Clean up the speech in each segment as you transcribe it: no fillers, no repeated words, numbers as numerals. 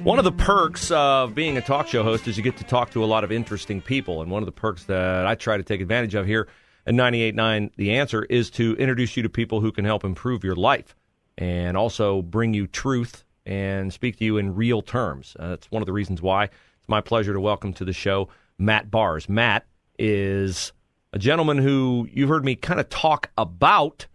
One of the perks of being a talk show host is you get to talk to a lot of interesting people. And one of the perks that I try to take advantage of here at 98.9 The Answer is to introduce you to people who can help improve your life and also bring you truth and speak to you in real terms. That's one of the reasons why it's my pleasure to welcome to the show Matt Bars. Matt is a gentleman who you've heard me kind of talk about,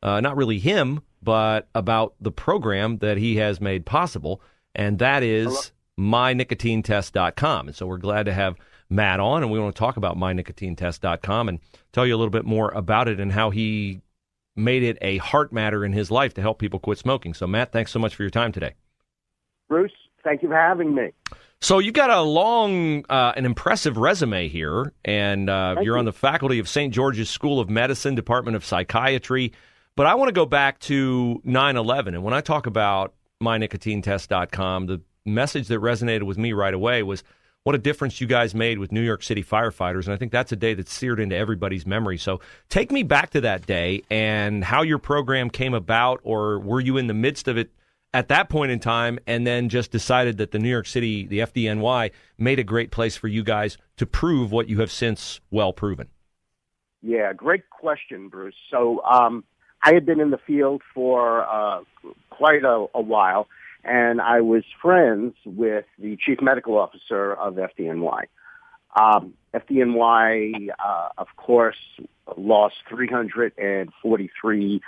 not really him, but about the program that he has made possible, and that is mynicotinetest.com. And so we're glad to have Matt on, and we want to talk about mynicotinetest.com and tell you a little bit more about it and how he made it a heart matter in his life to help people quit smoking. So, Matt, thanks so much for your time today. Bruce, thank you for having me. So you've got a long and impressive resume here, and you're on the faculty of St. George's School of Medicine, Department of Psychiatry. But I want to go back to 9/11, and when I talk about mynicotinetest.com, the message that resonated with me right away was what a difference you guys made with New York City firefighters, and I think that's a day that's seared into everybody's memory. So take me back to that day and how your program came about, or were you in the midst of it at that point in time and then just decided that the New York City, the FDNY, made a great place for you guys to prove what you have since well proven? Yeah, great question, Bruce. So I had been in the field for quite a while, and I was friends with the chief medical officer of FDNY. FDNY, of course, lost 343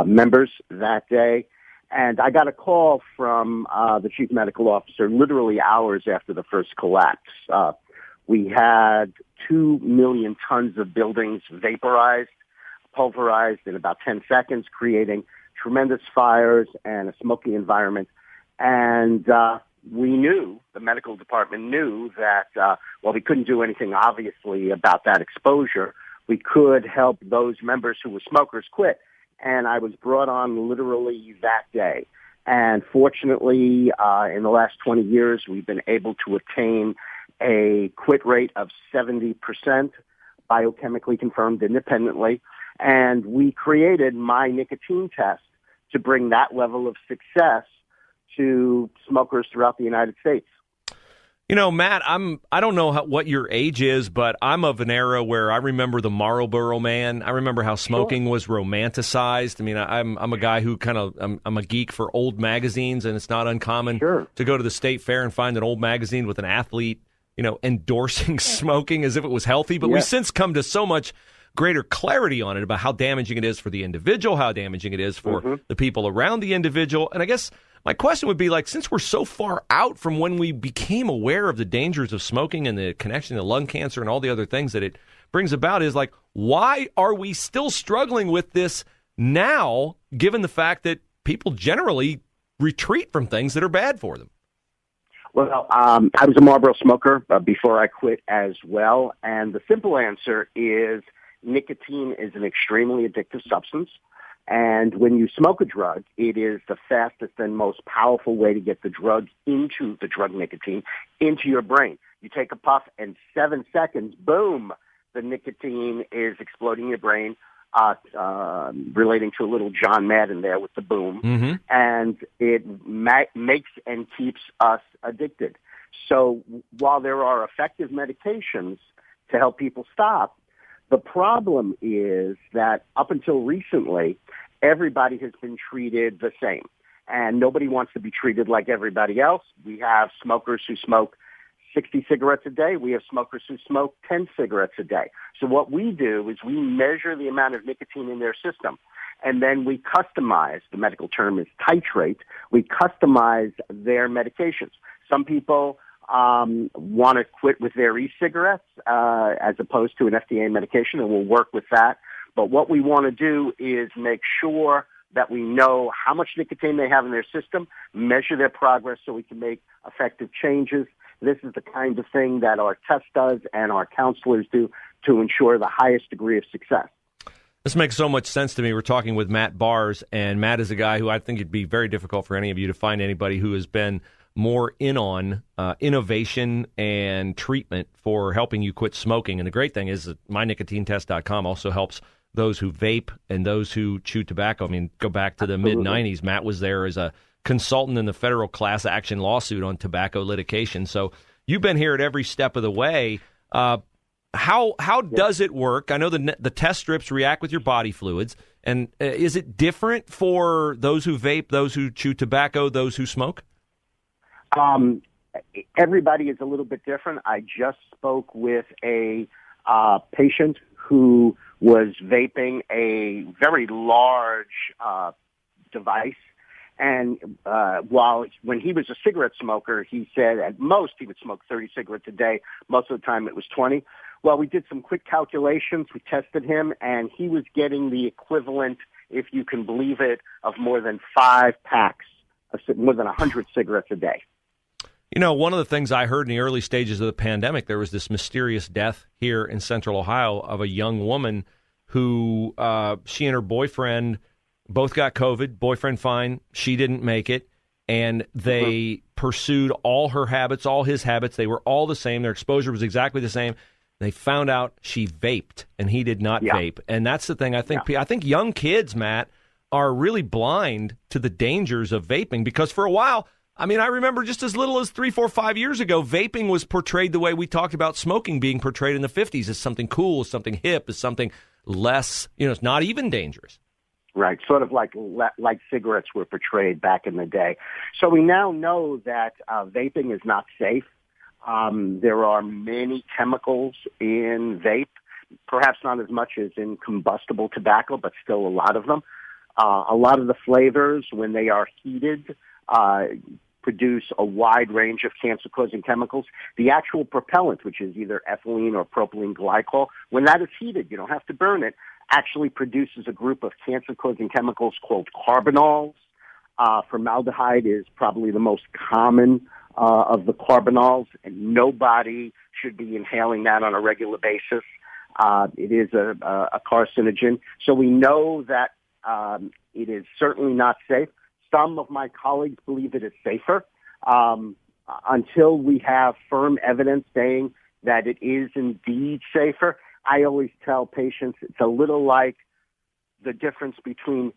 members that day. And I got a call from the chief medical officer literally hours after the first collapse. We had 2 million tons of buildings vaporized, pulverized in about 10 seconds, creating tremendous fires and a smoky environment. And we knew, the medical department knew that while we couldn't do anything obviously about that exposure, we could help those members who were smokers quit. And I was brought on literally that day. And fortunately, in the last 20 years, we've been able to attain a quit rate of 70%, biochemically confirmed independently. And we created My Nicotine Test to bring that level of success to smokers throughout the United States. You know, Matt, I don't know what your age is, but I'm of an era where I remember the Marlboro Man. I remember how smoking was romanticized. I mean, I'm a guy who I'm a geek for old magazines, and it's not uncommon to go to the state fair and find an old magazine with an athlete, endorsing smoking as if it was healthy. But we've since come to so much greater clarity on it about how damaging it is for the individual, how damaging it is for the people around the individual. And I guess my question would be, since we're so far out from when we became aware of the dangers of smoking and the connection to lung cancer and all the other things that it brings about, is why are we still struggling with this now, given the fact that people generally retreat from things that are bad for them? Well, I was a Marlboro smoker before I quit as well. And the simple answer is nicotine is an extremely addictive substance. And when you smoke a drug, it is the fastest and most powerful way to get the drug nicotine, into your brain. You take a puff and 7 seconds, boom, the nicotine is exploding in your brain, relating to a little John Madden there with the boom. And it makes and keeps us addicted. So while there are effective medications to help people stop, the problem is that up until recently, everybody has been treated the same, and nobody wants to be treated like everybody else. We have smokers who smoke 60 cigarettes a day. We have smokers who smoke 10 cigarettes a day. So what we do is we measure the amount of nicotine in their system, and then we customize, the medical term is titrate, we customize their medications. Some people want to quit with their e-cigarettes as opposed to an FDA medication, and we'll work with that. But what we want to do is make sure that we know how much nicotine they have in their system, measure their progress so we can make effective changes. This is the kind of thing that our test does and our counselors do to ensure the highest degree of success. This makes so much sense to me. We're talking with Matt Bars, and Matt is a guy who I think it'd be very difficult for any of you to find anybody who has been more in on innovation and treatment for helping you quit smoking. And the great thing is that mynicotinetest.com also helps those who vape and those who chew tobacco. I mean, go back to the mid-'90s. Matt was there as a consultant in the federal class action lawsuit on tobacco litigation. So you've been here at every step of the way. How does it work? I know the test strips react with your body fluids, and is it different for those who vape, those who chew tobacco, those who smoke? Everybody is a little bit different. I just spoke with a patient who was vaping a very large device, and when he was a cigarette smoker, he said at most he would smoke 30 cigarettes a day. Most of the time it was 20. Well, we did some quick calculations. We tested him, and he was getting the equivalent, if you can believe it, of more than 5 packs, more than 100 cigarettes a day. You know, one of the things I heard in the early stages of the pandemic, there was this mysterious death here in Central Ohio of a young woman who she and her boyfriend both got COVID. Boyfriend fine. She didn't make it. And they pursued all her habits, all his habits. They were all the same. Their exposure was exactly the same. They found out she vaped and he did not vape. And that's the thing. I think young kids, Matt, are really blind to the dangers of vaping because for a while, I mean, I remember just as little as 3, 4, 5 years ago, vaping was portrayed the way we talked about smoking being portrayed in the 50s as something cool, as something hip, as something less, it's not even dangerous. Right, sort of like cigarettes were portrayed back in the day. So we now know that vaping is not safe. There are many chemicals in vape, perhaps not as much as in combustible tobacco, but still a lot of them. A lot of the flavors, when they are heated, produce a wide range of cancer-causing chemicals. The actual propellant, which is either ethylene or propylene glycol, when that is heated, you don't have to burn it, actually produces a group of cancer-causing chemicals called carbanols. Formaldehyde is probably the most common of the carbanols, and nobody should be inhaling that on a regular basis. It is a carcinogen. So we know that it is certainly not safe. Some of my colleagues believe it is safer. Until we have firm evidence saying that it is indeed safer, I always tell patients it's a little like the difference between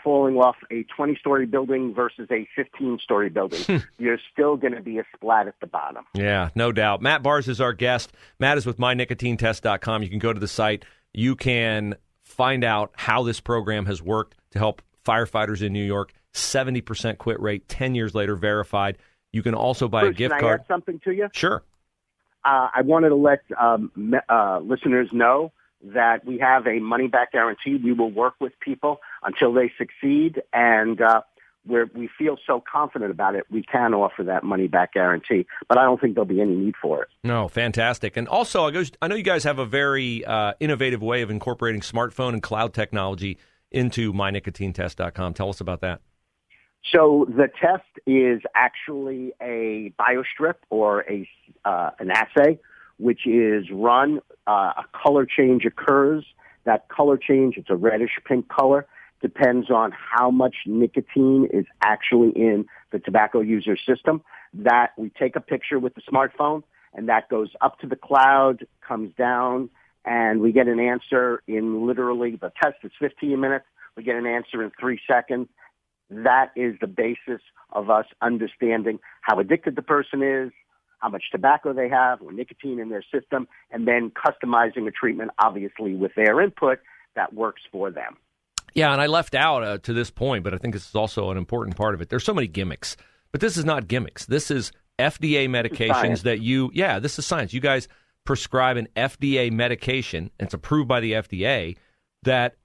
falling off a 20-story building versus a 15-story building. You're still going to be a splat at the bottom. Yeah, no doubt. Matt Bars is our guest. Matt is with mynicotinetest.com. You can go to the site. You can find out how this program has worked to help firefighters in New York. 70% quit rate, 10 years later, verified. You can also buy a gift card. Can I add something to you? Sure. I wanted to let listeners know that we have a money-back guarantee. We will work with people until they succeed, and we feel so confident about it, we can offer that money-back guarantee, but I don't think there'll be any need for it. No, fantastic. And also, I know you guys have a very innovative way of incorporating smartphone and cloud technology into mynicotinetest.com. Tell us about that. So the test is actually a biostrip or an assay, which is run. A color change occurs. That color change, it's a reddish-pink color, depends on how much nicotine is actually in the tobacco user system. That we take a picture with the smartphone, and that goes up to the cloud, comes down, and we get an answer in literally, the test is 15 minutes. We get an answer in 3 seconds. That is the basis of us understanding how addicted the person is, how much tobacco they have or nicotine in their system, and then customizing a treatment, obviously, with their input that works for them. Yeah, and I left out to this point, but I think this is also an important part of it. There's so many gimmicks, but this is not gimmicks. This is FDA medications this is science. You guys prescribe an FDA medication, and it's approved by the FDA,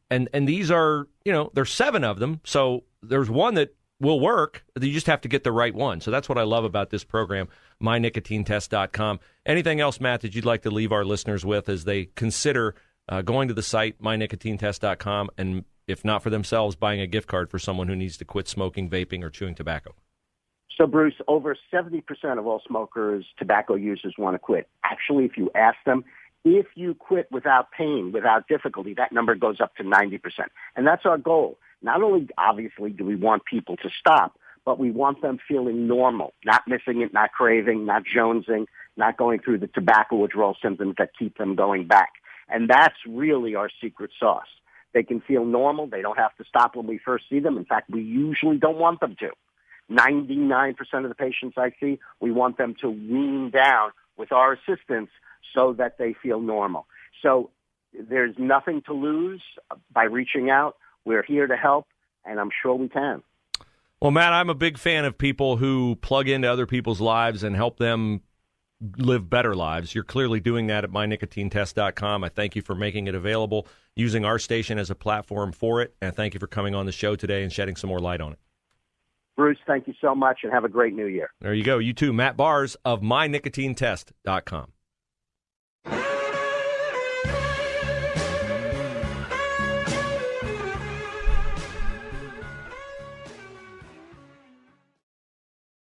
and these are, there's 7 of them, so there's one that will work. You just have to get the right one. So that's what I love about this program, mynicotinetest.com. Anything else, Matt, that you'd like to leave our listeners with as they consider going to the site, mynicotinetest.com, and if not for themselves, buying a gift card for someone who needs to quit smoking, vaping, or chewing tobacco? So, Bruce, over 70% of all smokers, tobacco users, want to quit. Actually, if you ask them, if you quit without pain, without difficulty, that number goes up to 90%. And that's our goal. Not only, obviously, do we want people to stop, but we want them feeling normal, not missing it, not craving, not jonesing, not going through the tobacco withdrawal symptoms that keep them going back. And that's really our secret sauce. They can feel normal. They don't have to stop when we first see them. In fact, we usually don't want them to. 99% of the patients I see, we want them to wean down with our assistance so that they feel normal. So there's nothing to lose by reaching out. We're here to help, and I'm sure we can. Well, Matt, I'm a big fan of people who plug into other people's lives and help them live better lives. You're clearly doing that at mynicotinetest.com. I thank you for making it available, using our station as a platform for it, and thank you for coming on the show today and shedding some more light on it. Bruce, thank you so much, and have a great new year. There you go. You too. Matt Bars of mynicotinetest.com.